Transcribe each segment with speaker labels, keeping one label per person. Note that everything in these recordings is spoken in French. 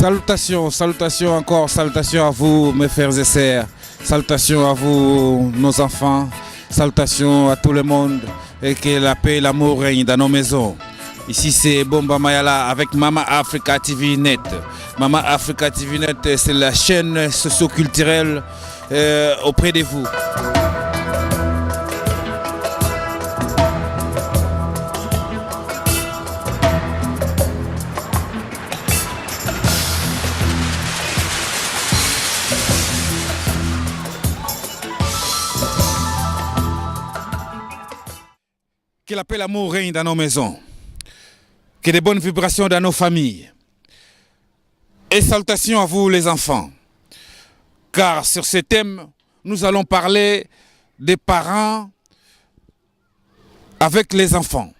Speaker 1: Salutations, salutations encore, salutations à vous mes frères et sœurs, salutations à vous nos enfants, salutations à tout le monde et que la paix et l'amour règnent dans nos maisons. Ici c'est Bomba Mayala avec Mama Africa TV Net. Mama Africa TV Net, c'est la chaîne socio-culturelle auprès de vous. Que la paix et l'amour règnent dans nos maisons. Que des bonnes vibrations dans nos familles. Et salutations à vous les enfants. Car sur ce thème, nous allons parler des parents avec les enfants.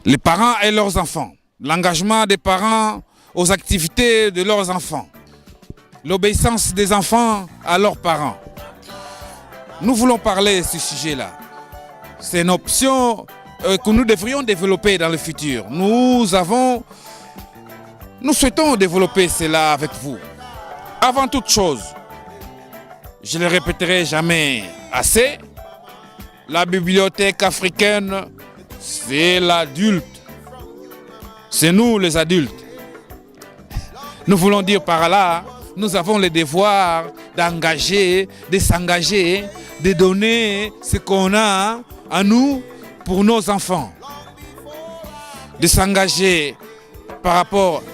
Speaker 1: Les parents et leurs enfants. L'engagement des parents aux activités de leurs enfants. L'obéissance des enfants à leurs parents. Nous voulons parler de ce sujet-là. C'est une option que nous devrions développer dans le futur. Nous souhaitons développer cela avec vous. Avant toute chose, je ne le répéterai jamais assez, la bibliothèque africaine, c'est l'adulte. C'est nous les adultes. Nous voulons dire par là, nous avons le devoir d'engager, de s'engager, de donner ce qu'on a à nous pour nos enfants. De s'engager par rapport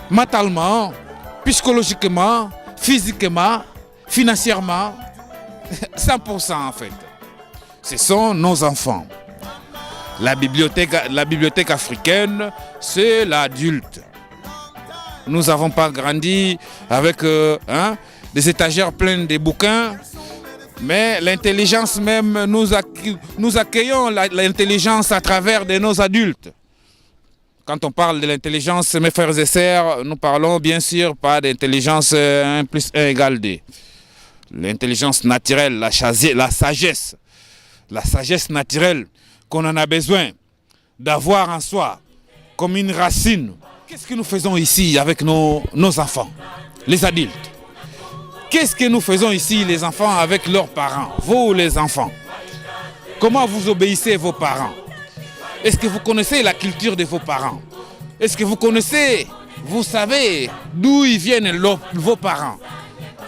Speaker 1: mentalement, psychologiquement, physiquement, financièrement, 100% en fait. Ce sont nos enfants. La bibliothèque africaine, c'est l'adulte. Nous n'avons pas grandi avec des étagères pleines de bouquins, mais l'intelligence même, nous accueillons l'intelligence à travers de nos adultes. Quand on parle de l'intelligence, mes frères et sœurs, nous parlons bien sûr pas d'intelligence 1 plus 1 égale 2. L'intelligence naturelle, la sagesse naturelle qu'on en a besoin d'avoir en soi comme une racine. Qu'est-ce que nous faisons ici avec nos enfants, les adultes? Qu'est-ce que nous faisons ici, les enfants, avec leurs parents, vous les enfants? Comment vous obéissez vos parents? Est-ce que vous connaissez la culture de vos parents? Est-ce que vous savez d'où ils viennent vos parents?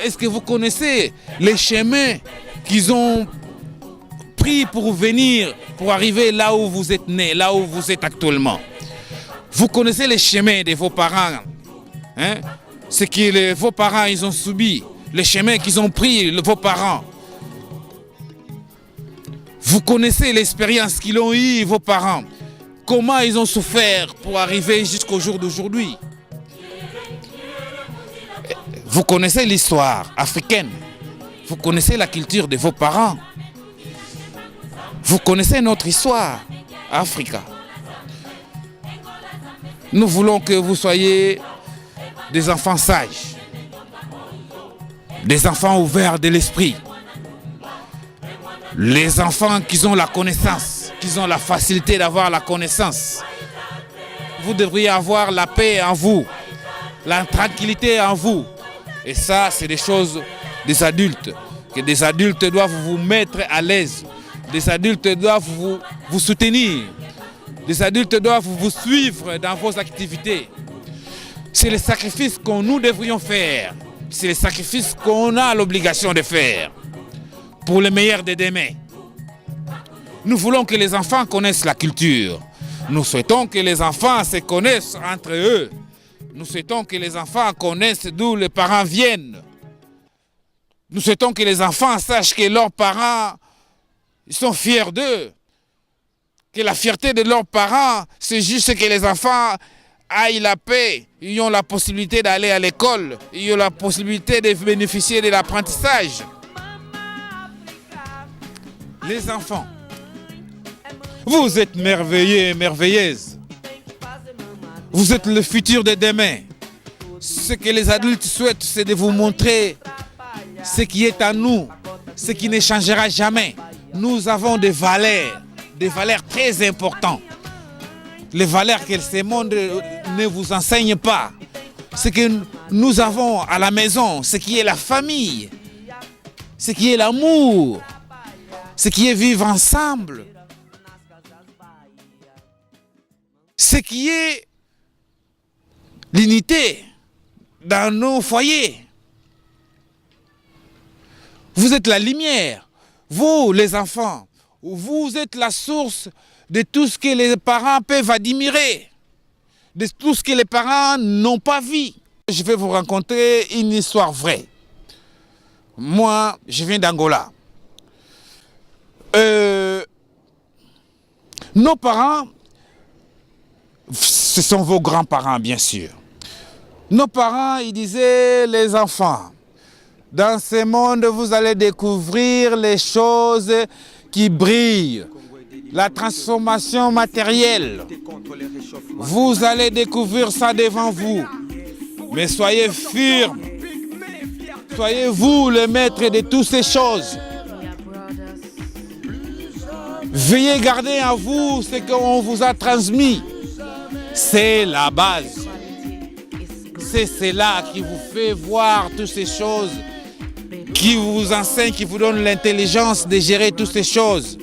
Speaker 1: Est-ce que vous connaissez les chemins qu'ils ont pris pour arriver là où vous êtes nés, là où vous êtes actuellement? Vous connaissez les chemins de vos parents, ce que vos parents ils ont subi, les chemins qu'ils ont pris, vos parents. Vous connaissez l'expérience qu'ils ont eue, vos parents. Comment ils ont souffert pour arriver jusqu'au jour d'aujourd'hui. Vous connaissez l'histoire africaine. Vous connaissez la culture de vos parents. Vous connaissez notre histoire, Africa. Nous voulons que vous soyez des enfants sages. Des enfants ouverts de l'esprit. Les enfants qui ont la connaissance, qui ont la facilité d'avoir la connaissance. Vous devriez avoir la paix en vous, la tranquillité en vous. Et ça, c'est des choses des adultes. Que des adultes doivent vous mettre à l'aise. Des adultes doivent vous soutenir. Des adultes doivent vous suivre dans vos activités. C'est le sacrifice que nous devrions faire. C'est le sacrifice qu'on a l'obligation de faire pour le meilleur de demain. Nous voulons que les enfants connaissent la culture. Nous souhaitons que les enfants se connaissent entre eux. Nous souhaitons que les enfants connaissent d'où les parents viennent. Nous souhaitons que les enfants sachent que leurs parents ils sont fiers d'eux. Que la fierté de leurs parents, c'est juste que les enfants aillent la paix. Ils ont la possibilité d'aller à l'école. Ils ont la possibilité de bénéficier de l'apprentissage. Les enfants, vous êtes merveilleux et merveilleuses. Vous êtes le futur de demain. Ce que les adultes souhaitent, c'est de vous montrer ce qui est à nous, ce qui ne changera jamais. Nous avons des valeurs très importantes. Les valeurs que ce monde ne vous enseigne pas ce que nous avons à la maison, ce qui est la famille, ce qui est l'amour, ce qui est vivre ensemble, ce qui est l'unité dans nos foyers. Vous êtes la lumière, vous les enfants, vous êtes la source de tout ce que les parents peuvent admirer, de tout ce que les parents n'ont pas vu. Je vais vous raconter une histoire vraie. Moi, je viens d'Angola. Nos parents, ce sont vos grands-parents, bien sûr. Nos parents, ils disaient, les enfants, dans ce monde, vous allez découvrir les choses qui brillent, la transformation matérielle. Vous allez découvrir ça devant vous. Mais soyez firmes. Soyez vous le maître de toutes ces choses. Veuillez garder en vous ce qu'on vous a transmis. C'est la base. C'est cela qui vous fait voir toutes ces choses, qui vous enseigne, qui vous donne l'intelligence de gérer toutes ces choses.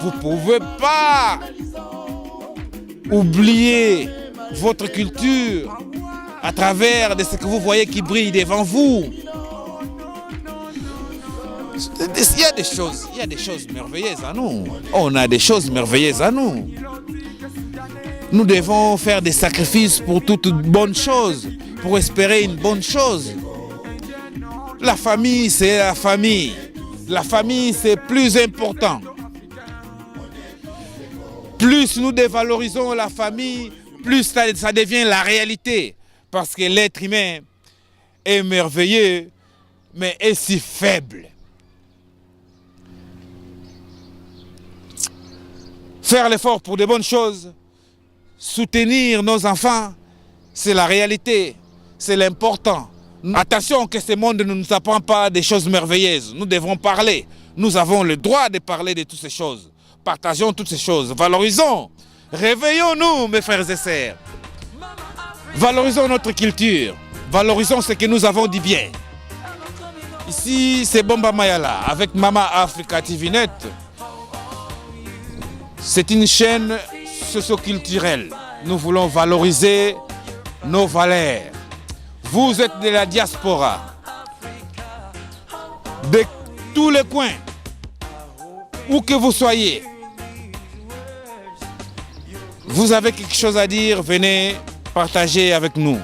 Speaker 1: Vous ne pouvez pas oublier votre culture à travers de ce que vous voyez qui brille devant vous. Il y a des choses merveilleuses à nous. On a des choses merveilleuses à nous. Nous devons faire des sacrifices pour toute bonne chose, pour espérer une bonne chose. La famille, c'est la famille. La famille, c'est plus important. Plus nous dévalorisons la famille, plus ça devient la réalité. Parce que l'être humain est merveilleux, mais est si faible. Faire l'effort pour de bonnes choses, soutenir nos enfants, c'est la réalité, c'est l'important. Attention que ce monde ne nous apprend pas des choses merveilleuses. Nous devons parler. Nous avons le droit de parler de toutes ces choses. Partageons toutes ces choses. Valorisons. Réveillons-nous, mes frères et sœurs. Valorisons notre culture. Valorisons ce que nous avons dit bien. Ici, c'est Bomba Mayala avec Mama Africa TVNet. C'est une chaîne socio-culturelle. Nous voulons valoriser nos valeurs. Vous êtes de la diaspora, de tous les coins, où que vous soyez. Vous avez quelque chose à dire, venez partager avec nous.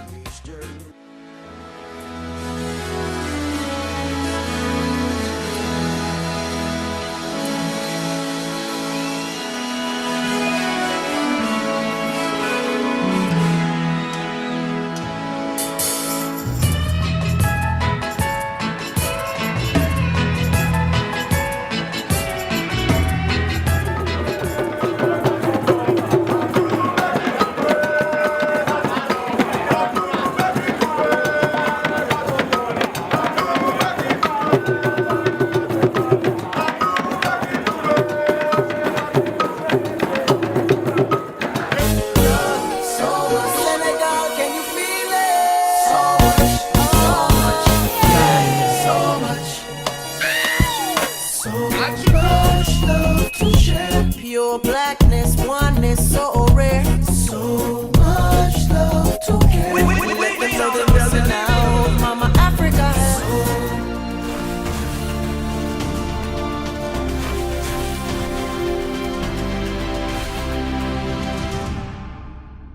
Speaker 2: Pure blackness, oneness, so rare. So much love to care. Let them know they're missing out. Mama Africa.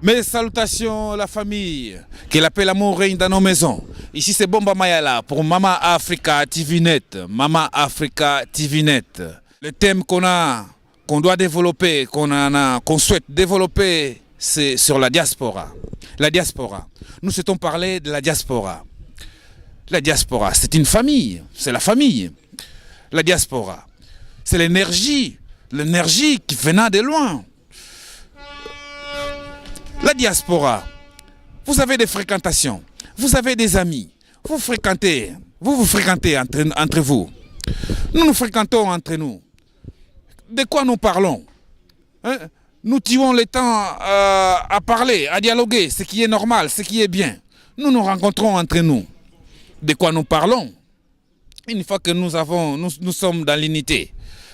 Speaker 1: Mes salutations la famille, que la paix et l'amour règne dans nos maisons. Ici c'est Bomba Mayala pour Mama Africa TVNet. Mama Africa TVNet. Le thème qu'on doit développer, qu'on souhaite développer, c'est sur la diaspora. La diaspora. Nous souhaitons parler de la diaspora. La diaspora, c'est une famille, c'est la famille. La diaspora, c'est l'énergie qui venant de loin. La diaspora, vous avez des fréquentations, vous avez des amis, vous fréquentez entre vous. Nous nous fréquentons entre nous. De quoi nous parlons? Nous tuons le temps à parler, à dialoguer, ce qui est normal, ce qui est bien. Nous nous rencontrons entre nous. De quoi nous parlons? Une fois que nous sommes dans l'unité.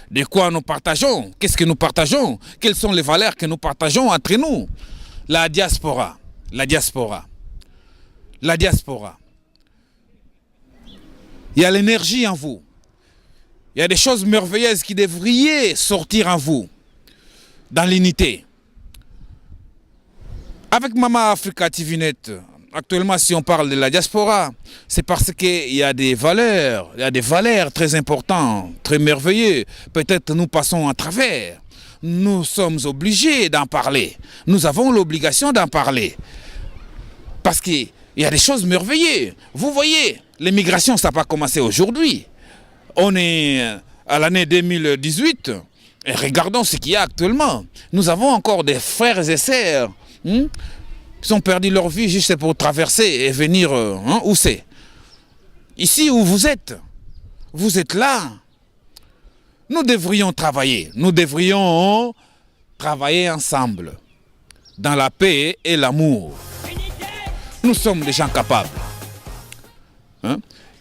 Speaker 1: De quoi nous partageons? Qu'est-ce que nous partageons? Quelles sont les valeurs que nous partageons entre nous? La diaspora. La diaspora. La diaspora. Il y a l'énergie en vous. Il y a des choses merveilleuses qui devraient sortir en vous. Dans l'unité. Avec Mama Africa TVNet, actuellement si on parle de la diaspora, c'est parce qu'il y a des valeurs, très importantes, très merveilleuses. Peut-être nous passons à travers. Nous sommes obligés d'en parler. Nous avons l'obligation d'en parler. Parce qu'il y a des choses merveilleuses. Vous voyez, l'immigration, ça n'a pas commencé aujourd'hui. On est à l'année 2018. Et regardons ce qu'il y a actuellement. Nous avons encore des frères et sœurs qui ont perdu leur vie juste pour traverser et venir. Où c'est? Ici où vous êtes là. Nous devrions travailler. Nous devrions travailler ensemble. Dans la paix et l'amour. Nous sommes des gens capables.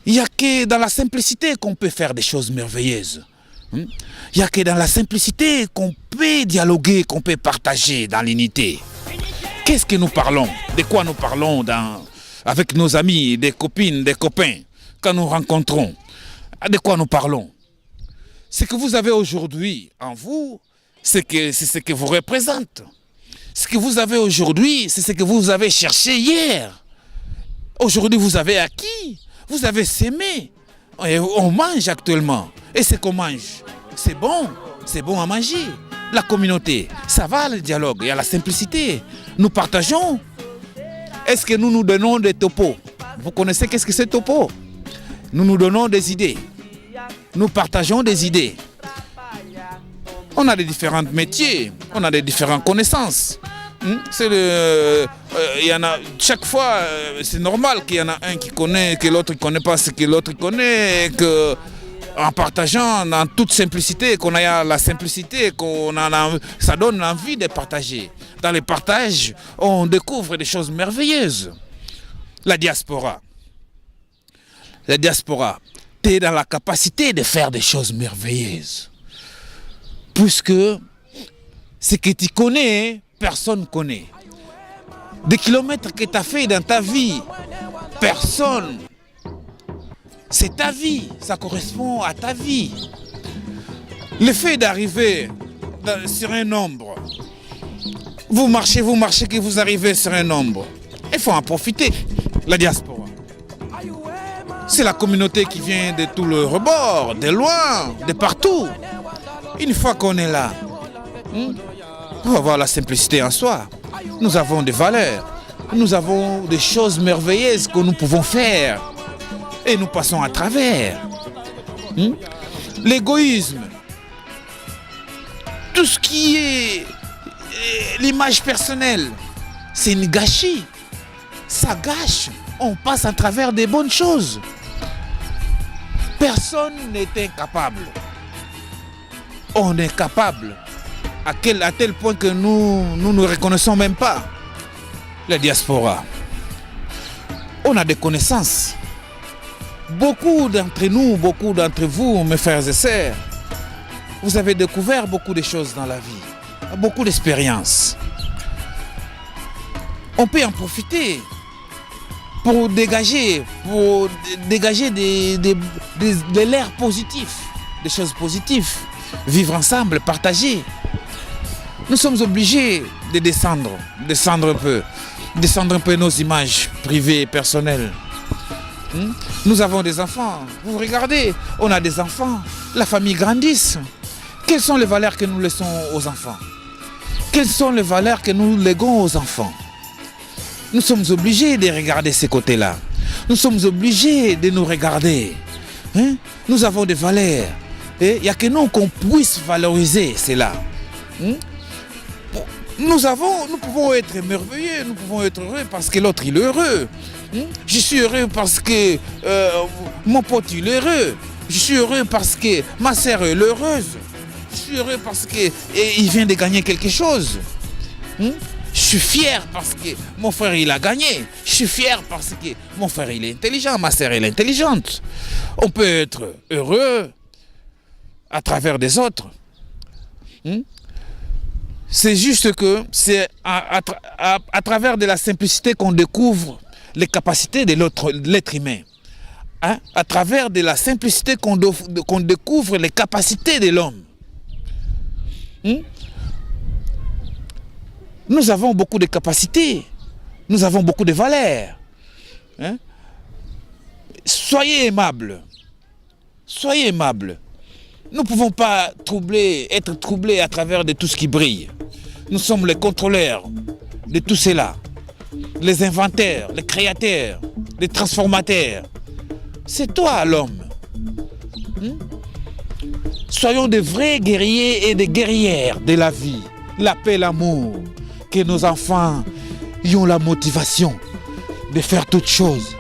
Speaker 1: Il n'y a que dans la simplicité qu'on peut faire des choses merveilleuses. Il n'y a que dans la simplicité qu'on peut dialoguer, qu'on peut partager dans l'unité. Qu'est-ce que nous parlons? De quoi nous parlons avec nos amis, des copines, des copains, quand nous rencontrons? De quoi nous parlons? Ce que vous avez aujourd'hui en vous, c'est ce que vous représente. Ce que vous avez aujourd'hui, c'est ce que vous avez cherché hier. Aujourd'hui, vous avez acquis, vous avez sémé. Et on mange actuellement. Et ce qu'on mange, c'est bon à manger. La communauté, ça va le dialogue, il y a la simplicité. Nous partageons. Est-ce que nous nous donnons des topos? Vous connaissez qu'est-ce que c'est topo? Nous nous donnons des idées. Nous partageons des idées. On a des différents métiers, on a des différentes connaissances. Il y en a, chaque fois, c'est normal qu'il y en a un qui connaît, que l'autre ne connaît pas ce que l'autre connaît, que en partageant en toute simplicité, qu'on a la simplicité, ça donne envie de partager. Dans les partages, on découvre des choses merveilleuses. La diaspora. La diaspora, tu es dans la capacité de faire des choses merveilleuses. Puisque ce que tu connais, personne ne connaît. Des kilomètres que tu as fait dans ta vie, personne. C'est ta vie, ça correspond à ta vie. Le fait d'arriver sur un nombre, vous marchez, que vous arrivez sur un nombre. Il faut en profiter. La diaspora. C'est la communauté qui vient de tout le rebord, de loin, de partout. Une fois qu'on est là, on va voir la simplicité en soi. Nous avons des valeurs. Nous avons des choses merveilleuses que nous pouvons faire. Et nous passons à travers. L'égoïsme. Tout ce qui est l'image personnelle, c'est une gâchis. Ça gâche. On passe à travers des bonnes choses. Personne n'est incapable. On est capable. À tel point que nous ne reconnaissons même pas. La diaspora. On a des connaissances. Beaucoup d'entre nous, beaucoup d'entre vous, mes frères et sœurs, vous avez découvert beaucoup de choses dans la vie, beaucoup d'expériences. On peut en profiter pour dégager de l'air positif, des choses positives, vivre ensemble, partager. Nous sommes obligés de descendre un peu nos images privées et personnelles. Nous avons des enfants. Vous regardez, on a des enfants. La famille grandisse. Quelles sont les valeurs que nous laissons aux enfants? Quelles sont les valeurs que nous léguons aux enfants? Nous sommes obligés de regarder ces côtés-là. Nous sommes obligés de nous regarder. Nous avons des valeurs. Et il n'y a que nous qu'on puisse valoriser cela. Nous pouvons être merveilleux, nous pouvons être heureux parce que l'autre il est heureux. Je suis heureux parce que mon pote il est heureux. Je suis heureux parce que ma sœur est heureuse. Je suis heureux parce qu'il vient de gagner quelque chose. Je suis fier parce que mon frère il a gagné. Je suis fier parce que mon frère il est intelligent, ma sœur elle est intelligente. On peut être heureux à travers des autres. C'est juste que c'est à travers de la simplicité qu'on découvre les capacités de l'être humain. À travers de la simplicité qu'on découvre les capacités de l'homme. Nous avons beaucoup de capacités, nous avons beaucoup de valeurs. Soyez aimables, soyez aimables. Nous ne pouvons pas être troublés à travers de tout ce qui brille. Nous sommes les contrôleurs de tout cela, les inventeurs, les créateurs, les transformateurs. C'est toi l'homme. Soyons de vrais guerriers et des guerrières de la vie. La paix, l'amour. Que nos enfants aient la motivation de faire toutes choses.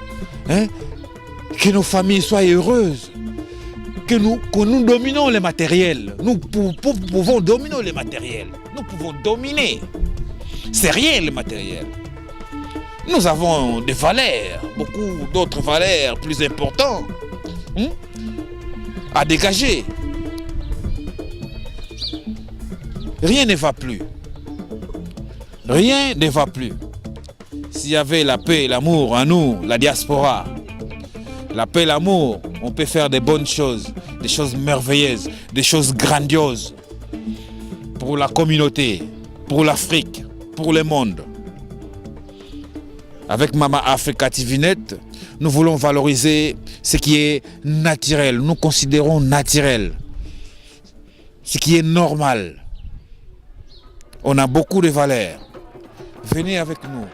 Speaker 1: Que nos familles soient heureuses. Que nous dominons les matériels. Nous pouvons dominer les matériels. Nous pouvons dominer. C'est rien le matériel. Nous avons des valeurs, beaucoup d'autres valeurs plus importantes à dégager. Rien ne va plus. Rien ne va plus. S'il y avait la paix et l'amour en nous, la diaspora, la paix et l'amour, on peut faire des bonnes choses, des choses merveilleuses, des choses grandioses pour la communauté, pour l'Afrique, pour le monde. Avec Mama Africa TVNet, nous voulons valoriser ce qui est naturel. Nous considérons naturel, ce qui est normal. On a beaucoup de valeurs. Venez avec nous.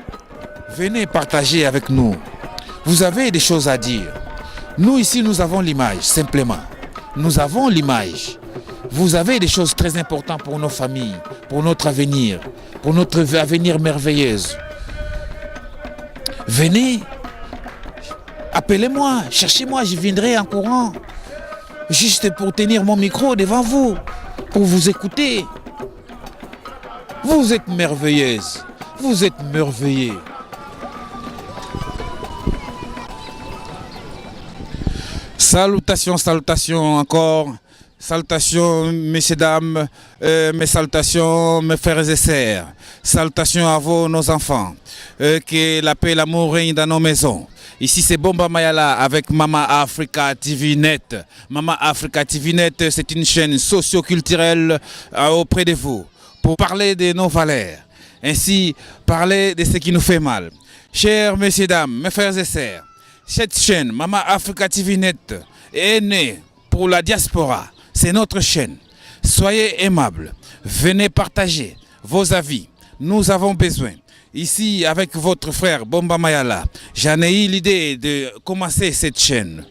Speaker 1: Venez partager avec nous. Vous avez des choses à dire. Nous ici, nous avons l'image, simplement. Nous avons l'image. Vous avez des choses très importantes pour nos familles, pour notre avenir merveilleux. Venez, appelez-moi, cherchez-moi, je viendrai en courant. Juste pour tenir mon micro devant vous, pour vous écouter. Vous êtes merveilleuse, vous êtes merveilleux. Salutations, salutations encore. Salutations, messieurs, dames, mes salutations, mes frères et sœurs. Salutations à vous, nos enfants. Que la paix et l'amour règnent dans nos maisons. Ici, c'est Bomba Mayala avec Mama Africa TVNet. Mama Africa TVNet, c'est une chaîne socio-culturelle auprès de vous pour parler de nos valeurs. Ainsi, parler de ce qui nous fait mal. Chers messieurs, dames, mes frères et sœurs, cette chaîne, Mama Africa TVNet, est née pour la diaspora. C'est notre chaîne. Soyez aimables. Venez partager vos avis. Nous avons besoin. Ici, avec votre frère Bomba Mayala, j'en ai eu l'idée de commencer cette chaîne.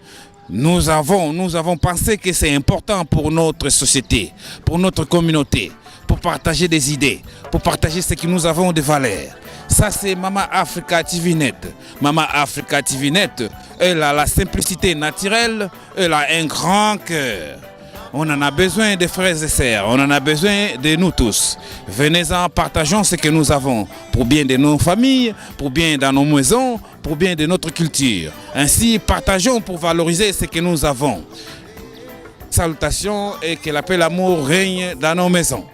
Speaker 1: Nous avons pensé que c'est important pour notre société, pour notre communauté, pour partager des idées, pour partager ce que nous avons de valeurs. Ça, c'est Mama Africa TVNet. Mama Africa TVNet, elle a la simplicité naturelle, elle a un grand cœur. On en a besoin des frères et sœurs, on en a besoin de nous tous. Venez-en, partageons ce que nous avons pour bien de nos familles, pour bien dans nos maisons, pour bien de notre culture. Ainsi, partageons pour valoriser ce que nous avons. Salutations et que la paix et l'amour règne dans nos maisons.